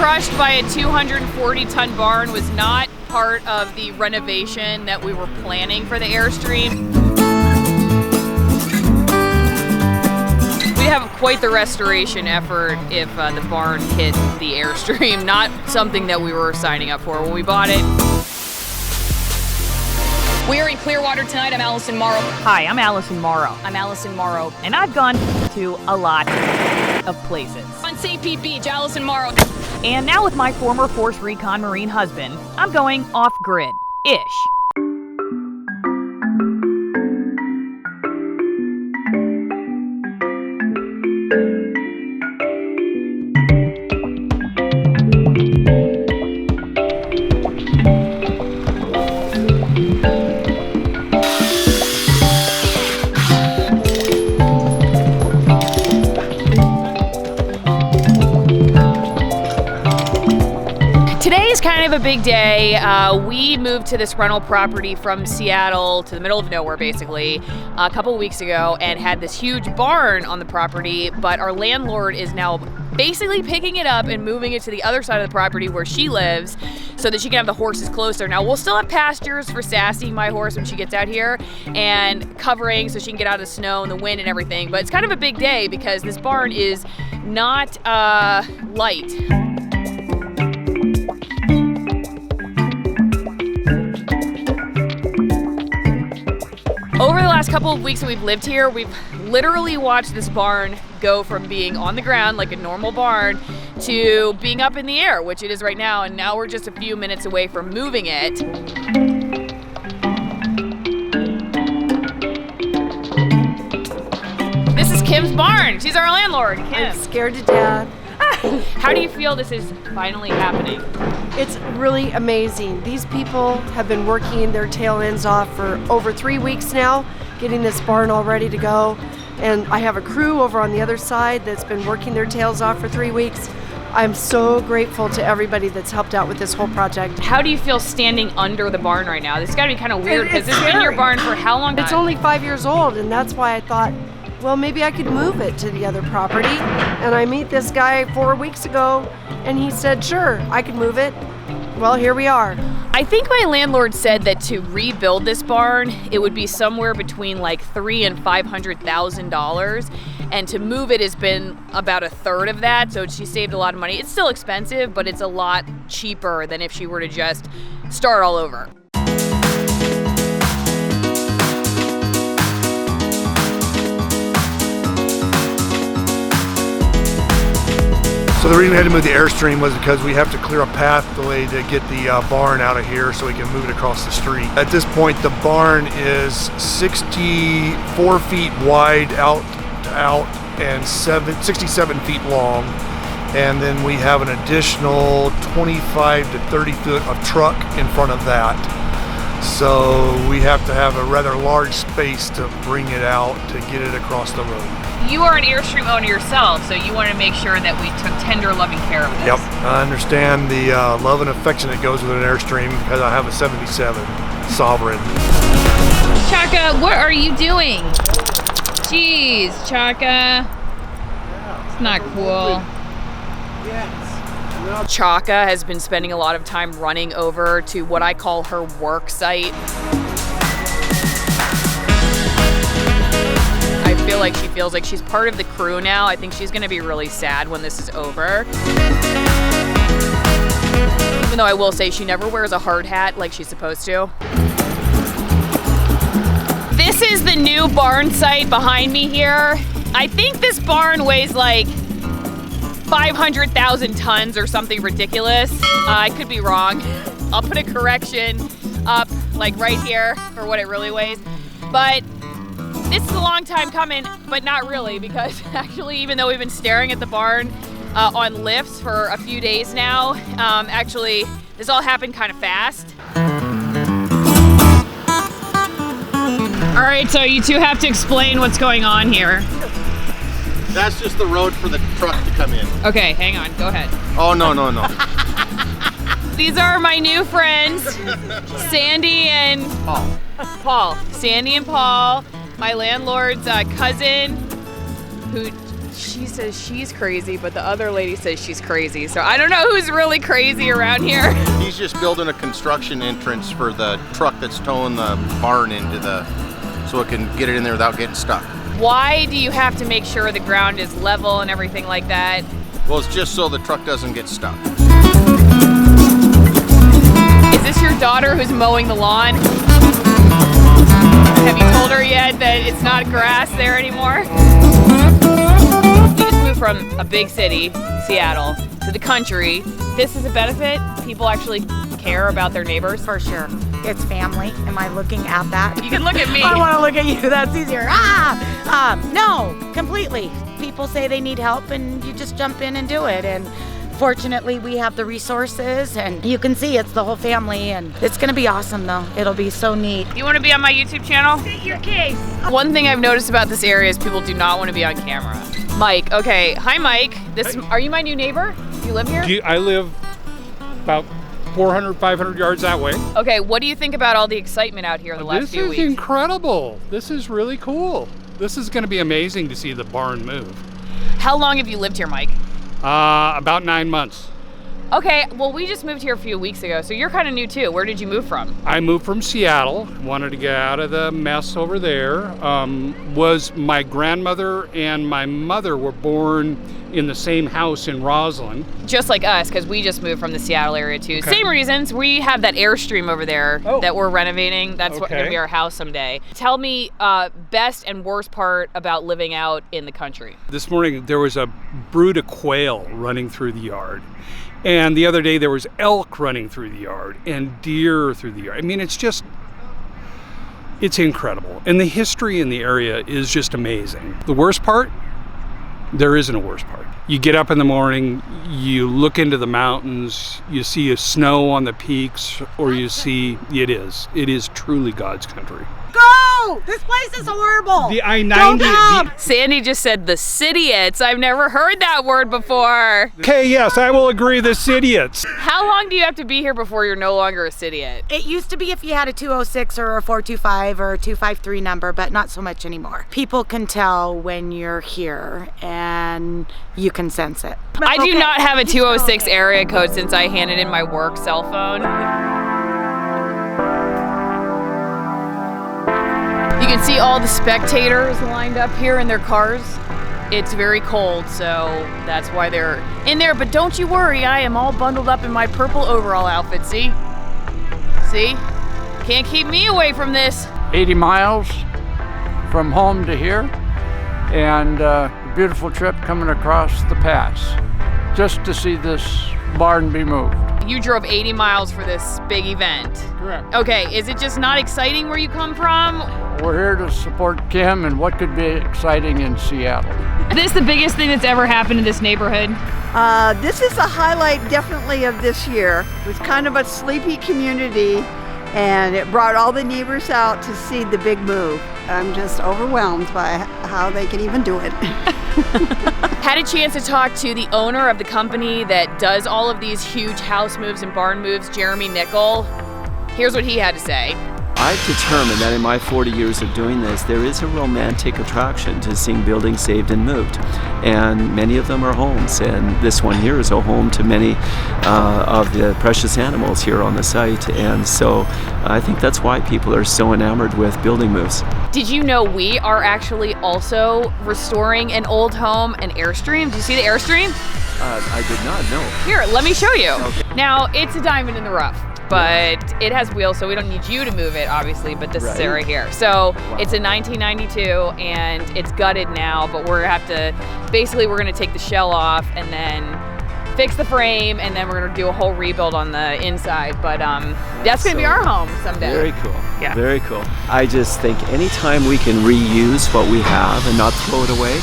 crushed by a 240-ton barn was not part of the renovation that we were planning for the Airstream. We'd have quite the restoration effort if the barn hit the Airstream, not something that we were signing up for when we bought it. We're in Clearwater tonight. I'm Allison Morrow. Hi, I'm Allison Morrow. I'm Allison Morrow. And I've gone to a lot of places. On St. Pete Beach, Allison Morrow. And now with my former Force Recon Marine husband, I'm going off-grid-ish. Today is kind of a big day. We moved to this rental property from Seattle to the middle of nowhere, basically, a couple of weeks ago, and had this huge barn on the property, but our landlord is now basically picking it up and moving it to the other side of the property where she lives so that she can have the horses closer. Now, we'll still have pastures for Sassy, my horse, when she gets out here, and covering so she can get out of the snow and the wind and everything, but it's kind of a big day because this barn is not light. Over the last couple of weeks that we've lived here, we've literally watched this barn go from being on the ground like a normal barn to being up in the air, which it is right now, and now we're just a few minutes away from moving it. This is Kim's barn. She's our landlord, Kim. I'm scared to death. How do you feel this is finally happening? It's really amazing. These people have been working their tail ends off for over 3 weeks now, getting this barn all ready to go. And I have a crew over on the other side that's been working their tails off for 3 weeks. I'm so grateful to everybody that's helped out with this whole project. How do you feel standing under the barn right now? This has got to be kind of weird because this has been your barn for how long? It's only 5 years old, and that's why I thought, well, maybe I could move it to the other property. And I meet this guy 4 weeks ago, and he said, sure, I could move it. Well, here we are. I think my landlord said that to rebuild this barn, it would be somewhere between like $300,000 and $500,000, and to move it has been about a third of that. So she saved a lot of money. It's still expensive, but it's a lot cheaper than if she were to just start all over. So the reason we had to move the Airstream was because we have to clear a pathway to get the barn out of here so we can move it across the street. At this point, the barn is 64 feet wide out and 67 feet long. And then we have an additional 25 to 30 foot of truck in front of that. So we have to have a rather large space to bring it out to get it across the road. You are an Airstream owner yourself, so you want to make sure that we took tender, loving care of this. Yep, I understand the love and affection that goes with an Airstream because I have a 77 Sovereign. Chaka, what are you doing? Jeez, Chaka. It's not cool. Yes. Chaka has been spending a lot of time running over to what I call her work site. I feel like she feels like she's part of the crew now. I think she's gonna be really sad when this is over. Even though I will say she never wears a hard hat like she's supposed to. This is the new barn site behind me here. I think this barn weighs like 500,000 tons or something ridiculous. I could be wrong. I'll put a correction up like right here for what it really weighs. But this is a long time coming, but not really, because actually, even though we've been staring at the barn on lifts for a few days now, actually, this all happened kind of fast. All right, so you two have to explain what's going on here. That's just the road for the truck to come in. Okay, hang on, go ahead. Oh, no. These are my new friends, Sandy and Paul. Sandy and Paul. My landlord's cousin, who She says she's crazy, but the other lady says she's crazy. So I don't know who's really crazy around here. He's just building a construction entrance for the truck that's towing the barn so it can get it in there without getting stuck. Why do you have to make sure the ground is level and everything like that? Well, it's just so the truck doesn't get stuck. Is this your daughter who's mowing the lawn? Have you told her yet that it's not grass there anymore? We just moved from a big city, Seattle, to the country. This is a benefit. People actually care about their neighbors. For sure. It's family. Am I looking at that? You can look at me. I want to look at you. That's easier. No, completely. People say they need help and you just jump in and do it. And fortunately, we have the resources and you can see it's the whole family and it's going to be awesome though. It'll be so neat. You want to be on my YouTube channel? State your case. One thing I've noticed about this area is people do not want to be on camera. Mike, okay. Hi, Mike. Are you my new neighbor? You live here? I live about 400, 500 yards that way. Okay, what do you think about all the excitement out here the last few weeks? This is incredible. This is really cool. This is going to be amazing to see the barn move. How long have you lived here, Mike? About 9 months. Okay, well, we just moved here a few weeks ago, so you're kind of new too. Where did you move from? I moved from Seattle, wanted to get out of the mess over there. Was my grandmother and my mother were born in the same house in Roslyn. Just like us, because we just moved from the Seattle area too. Okay. Same reasons. We have that Airstream over there that we're renovating. That's going to be our house someday. Tell me best and worst part about living out in the country. This morning there was a brood of quail running through the yard. And the other day there was elk running through the yard and deer through the yard. I mean, it's incredible. And the history in the area is just amazing. The worst part? There isn't a worst part. You get up in the morning, you look into the mountains, you see snow on the peaks, or you see, it is truly God's country. Go! This place is horrible. The I-90. Sandy just said the Cityots. I've never heard that word before. Okay, yes, I will agree, the Cityots. How long do you have to be here before you're no longer a Cityot? It used to be if you had a 206 or a 425 or a 253 number, but not so much anymore. People can tell when you're here and you can sense it. I do not have a 206 area code since I handed in my work cell phone. You can see all the spectators lined up here in their cars. It's very cold, so that's why they're in there. But don't you worry, I am all bundled up in my purple overall outfit, see? See? Can't keep me away from this. 80 miles from home to here, and a beautiful trip coming across the pass just to see this barn be moved. You drove 80 miles for this big event. Correct. Okay, is it just not exciting where you come from? We're here to support Kim and what could be exciting in Seattle. Is this the biggest thing that's ever happened in this neighborhood? This is a highlight definitely of this year. It was kind of a sleepy community and it brought all the neighbors out to see the big move. I'm just overwhelmed by how they can even do it. Had a chance to talk to the owner of the company that does all of these huge house moves and barn moves, Jeremy Nickel. Here's what he had to say. I've determined that in my 40 years of doing this, there is a romantic attraction to seeing buildings saved and moved. And many of them are homes, and this one here is a home to many of the precious animals here on the site. And so I think that's why people are so enamored with building moves. Did you know we are actually also restoring an old home, an Airstream? Do you see the Airstream? I did not know. Here, let me show you. Okay. Now, it's a diamond in the rough, but it has wheels, so we don't need you to move it, obviously, but this is it right here. So it's a 1992, and it's gutted now, but we're gonna take the shell off and then fix the frame, and then we're gonna do a whole rebuild on the inside. But that's gonna be our home someday. Very cool. Yeah. Very cool. I just think anytime we can reuse what we have and not throw it away,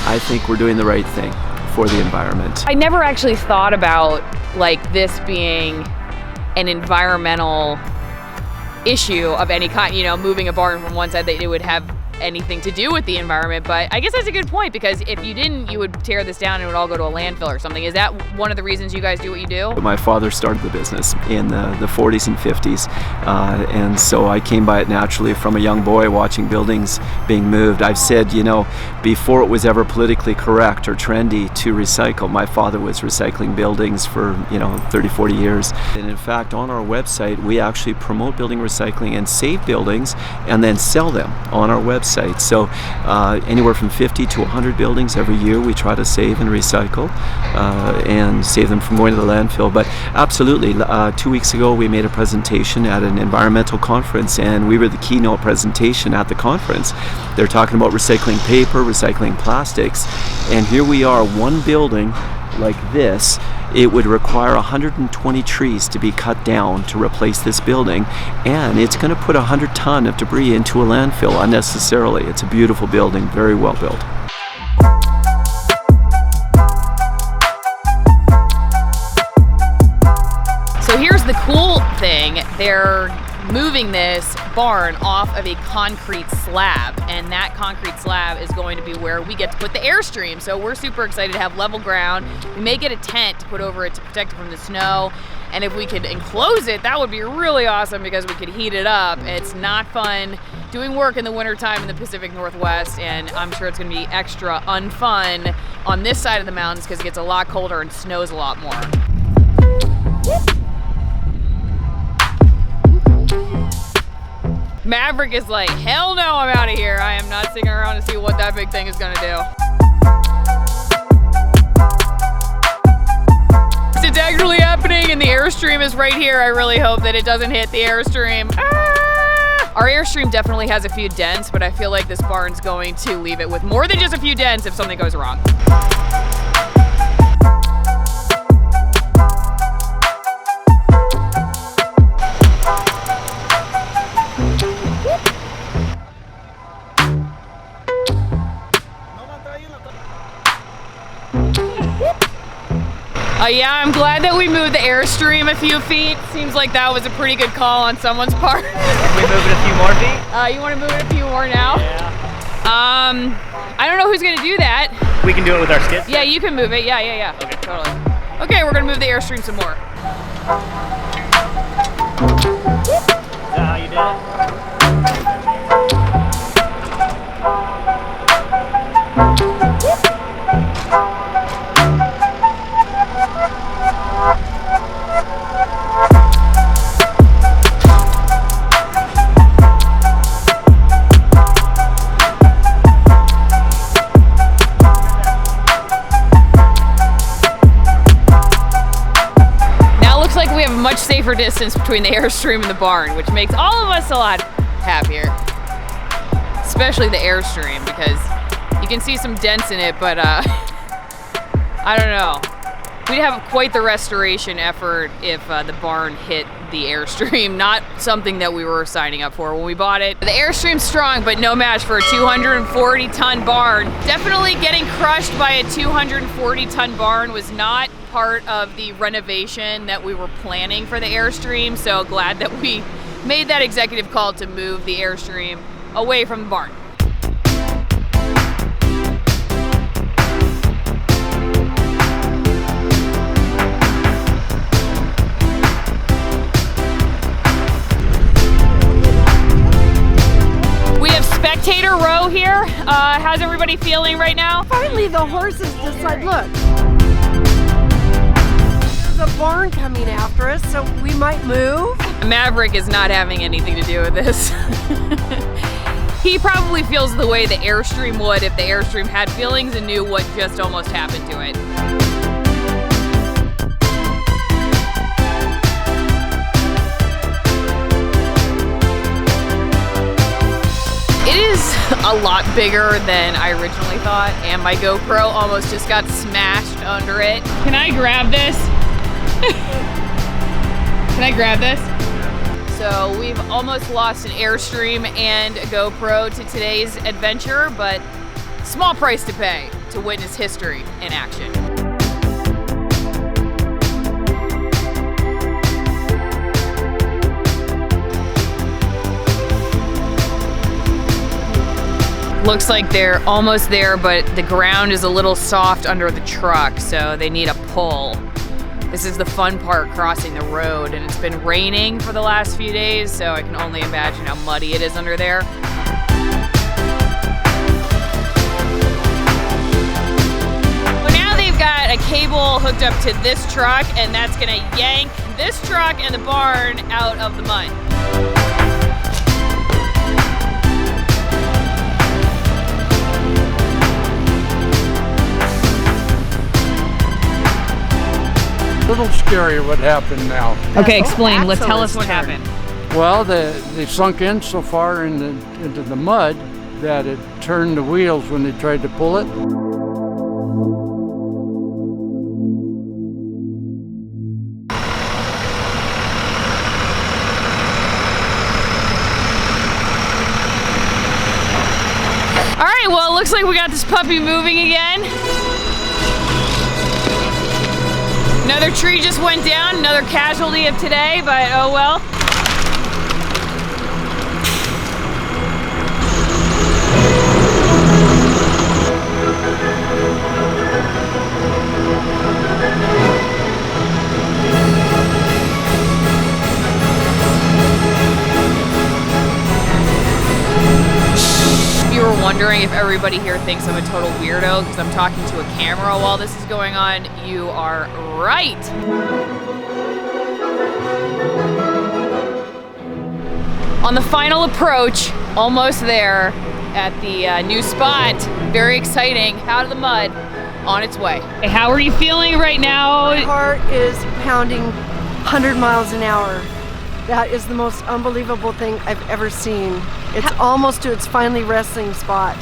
I think we're doing the right thing for the environment. I never actually thought about like this being an environmental issue of any kind, moving a barn from one side, that it would have anything to do with the environment. But I guess that's a good point, because if you didn't, you would tear this down and it would all go to a landfill or something. Is that one of the reasons you guys do what you do? My father started the business in the 40s and 50s, and so I came by it naturally from a young boy watching buildings being moved. I've said, you know, before it was ever politically correct or trendy to recycle, my father was recycling buildings for, 30, 40 years. And in fact, on our website, we actually promote building recycling and save buildings and then sell them on our website. So anywhere from 50 to 100 buildings every year we try to save and recycle and save them from going to the landfill. But absolutely, 2 weeks ago we made a presentation at an environmental conference, and we were the keynote presentation at the conference. They're talking about recycling paper, recycling plastics, and here we are, one building like this. It would require 120 trees to be cut down to replace this building, and it's going to put 100 ton of debris into a landfill unnecessarily. It's a beautiful building, very well built. So here's the cool thing. They're moving this barn off of a concrete slab, and that concrete slab is going to be where we get to put the Airstream. So we're super excited to have level ground. We may get a tent to put over it to protect it from the snow, and if we could enclose it, that would be really awesome because we could heat it up. It's not fun doing work in the wintertime in the Pacific Northwest, and I'm sure it's going to be extra unfun on this side of the mountains because it gets a lot colder and snows a lot more. Maverick is like, hell no, I'm out of here. I am not sticking around to see what that big thing is gonna do. It's actually happening and the Airstream is right here. I really hope that it doesn't hit the Airstream. Ah! Our Airstream definitely has a few dents, but I feel like this barn's going to leave it with more than just a few dents if something goes wrong. Yeah, I'm glad that we moved the Airstream a few feet. Seems like that was a pretty good call on someone's part. Can we move it a few more feet? You want to move it a few more now? Yeah. I don't know who's going to do that. We can do it with our skids? Yeah, you can move it. Yeah. Okay. Totally. Okay, we're going to move the Airstream some more. Is that how you did it? Much safer distance between the Airstream and the barn, which makes all of us a lot happier. Especially the Airstream, because you can see some dents in it, but I don't know. We'd have quite the restoration effort if the barn hit the Airstream, not something that we were signing up for when we bought it. The Airstream's strong, but no match for a 240-ton barn. Definitely getting crushed by a 240-ton barn was not part of the renovation that we were planning for the Airstream, so glad that we made that executive call to move the Airstream away from the barn. We have spectator row here. How's everybody feeling right now? Finally, the horses decide, look. A barn coming after us, so we might move. Maverick is not having anything to do with this. He probably feels the way the Airstream would if the Airstream had feelings and knew what just almost happened to it. It is a lot bigger than I originally thought, and my GoPro almost just got smashed under it. Can I grab this? Can I grab this? So we've almost lost an Airstream and a GoPro to today's adventure, but small price to pay to witness history in action. Looks like they're almost there, but the ground is a little soft under the truck, so they need a pull. This is the fun part, crossing the road, and it's been raining for the last few days, so I can only imagine how muddy it is under there. Well, now they've got a cable hooked up to this truck, and that's gonna yank this truck and the barn out of the mud. A little scary what happened now. Okay, explain. Let's tell us what happened. Well, they sunk in so far into the mud that it turned the wheels when they tried to pull it. All right, well, it looks like we got this puppy moving again. Another tree just went down, another casualty of today, but oh well. If you were wondering if everybody here thinks I'm a total weirdo because I'm talking to a camera while this is going on, you are right. On the final approach, almost there at the new spot. Very exciting, out of the mud, on its way. Hey, how are you feeling right now? My heart is pounding 100 miles an hour. That is the most unbelievable thing I've ever seen. It's almost to its finally resting spot.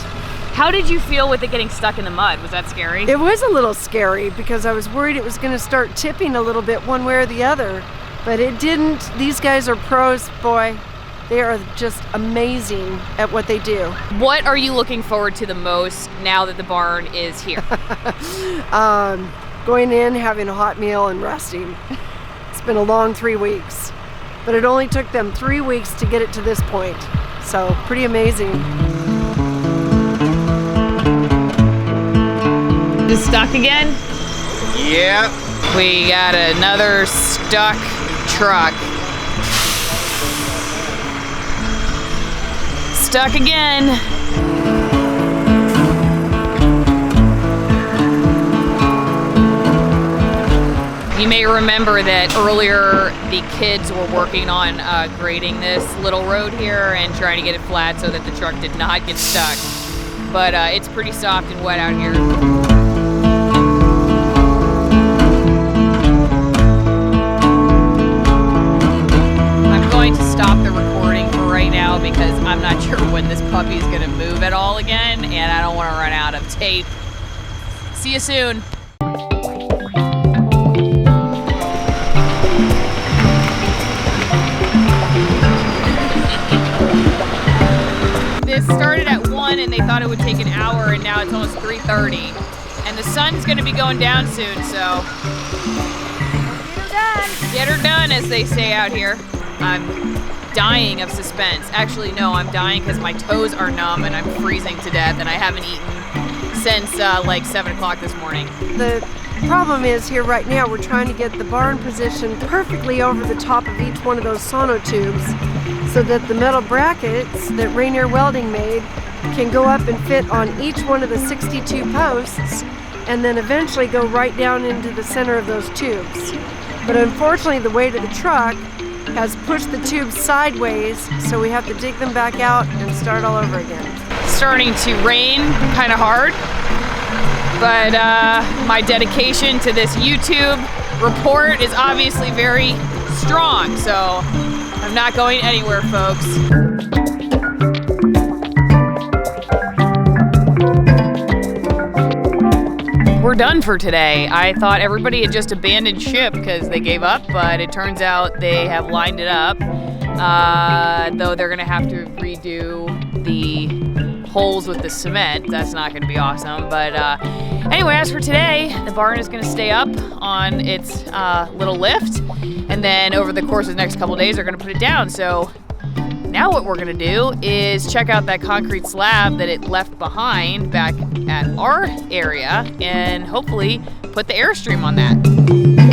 How did you feel with it getting stuck in the mud? Was that scary? It was a little scary because I was worried it was going to start tipping a little bit one way or the other, but it didn't. These guys are pros, boy. They are just amazing at what they do. What are you looking forward to the most now that the barn is here? Going in, having a hot meal, and resting. It's been a long 3 weeks, but it only took them 3 weeks to get it to this point. So pretty amazing. Is it stuck again? Yeah. We got another stuck truck. Stuck again. You may remember that earlier the kids were working on grading this little road here and trying to get it flat so that the truck did not get stuck. But it's pretty soft and wet out here. I'm going to stop the recording for right now because I'm not sure when this puppy is going to move at all again, and I don't want to run out of tape. See you soon. This started at 1 and they thought it would take an hour, and now it's almost 3:30. And the sun's gonna be going down soon, so get her done, as they say out here. I'm dying of suspense. Actually, no, I'm dying because my toes are numb and I'm freezing to death, and I haven't eaten since like 7 o'clock this morning. The problem is here right now we're trying to get the barn positioned perfectly over the top of each one of those sonotubes so that the metal brackets that Rainier Welding made can go up and fit on each one of the 62 posts and then eventually go right down into the center of those tubes. But unfortunately the weight of the truck has pushed the tubes sideways, so we have to dig them back out and start all over again. Starting to rain kind of hard, but my dedication to this YouTube report is obviously very strong, so I'm not going anywhere, folks. We're done for today. I thought everybody had just abandoned ship because they gave up, but it turns out they have lined it up, though they're gonna have to redo the holes with the cement. That's not gonna be awesome, but anyway, as for today, the barn is gonna stay up on its little lift, and then over the course of the next couple of days, they're gonna put it down. So now Now what we're gonna do is check out that concrete slab that it left behind back at our area and hopefully put the Airstream on that.